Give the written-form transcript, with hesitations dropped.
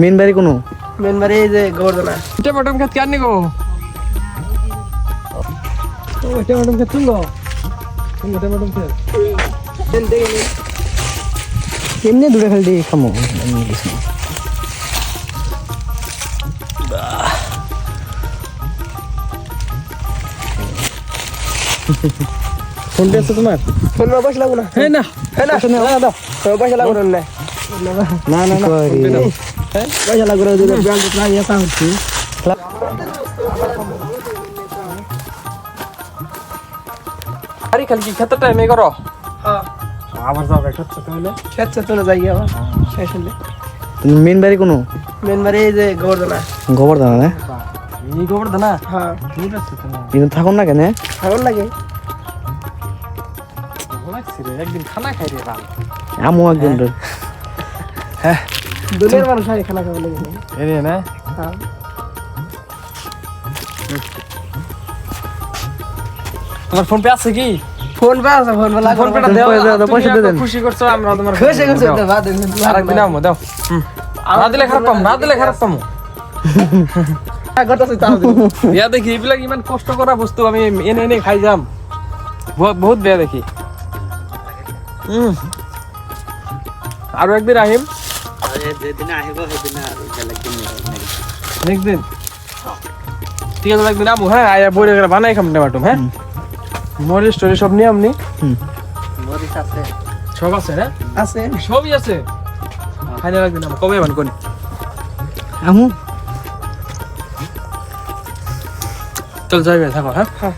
Main বাড়ি কোনো main বাড়ি এই যে গোবর্ধনা। এটা বটম খেত কেন নিগো ও এটা বটম খেত তুঙ্গো এটা বটম খেত দেন দেন এমনি দূরে ফেল দিয়ে খামো এমনি কিছু না। ফোন দিয়েছো তোমার? ফোন পয়সা লাগবো না। হ্যাঁ না হ্যাঁ না দাও পয়সা লাগবো না না না না পয়সা লাগবো না যদি ব্যাংক না ইয়া তা হচ্ছে আরে খালি কি খেতে টাইমে করো হ্যাঁ আবার যাও একটা ছোট হইলে খেচ্ছে তো না যাই আবার শেষ হলে। মেন বাড়ি কোনো মেন বাড়ি এই যে গোবর্ধনা। গোবর্ধনা না এই গোবর দানা হ্যাঁ ঠিক আছে তো না কিন্তু থাকুন না কেন ভালো লাগে। লাগছে রে একদিন খানা খাই রে ভাই আমু একদিন দুনিয়ার মানুষ হয় খানা খাওয়া লাগে এই রে না হ্যাঁ তোমার ফোন পে আছে কি ফোন পে আছে ফোন পে লাগবে ফোন পেটা দাও পয়সা দিয়ে দেন। খুশি করছো আমরা তোমার খুশি করছে তো বাদ দেন আরেকদিন আমো দাও না দিলে খারাপ পাম না দিলে খারাপ পামু করতেছে তাও বিয়া দেখি এইবিলাক ইমান কষ্ট করা বস্তু আমি এনে এনে খাই যাম বহুত বেয়া দেখি আৰু একদিন আহিম একদিন ঠিক আছে একদিন আমু হ্যাঁ আয়া বইরে করে বানাই খাম টমাটো হ্যাঁ মরিচ টরি সব নিয়ে আমনি মরিচ আছে সব আছে হ্যাঁ আছে সবই আছে ফাইনাল একদিন আমু কবে বান কোনি আমু চল যাইবে থাকো হ্যাঁ হ্যাঁ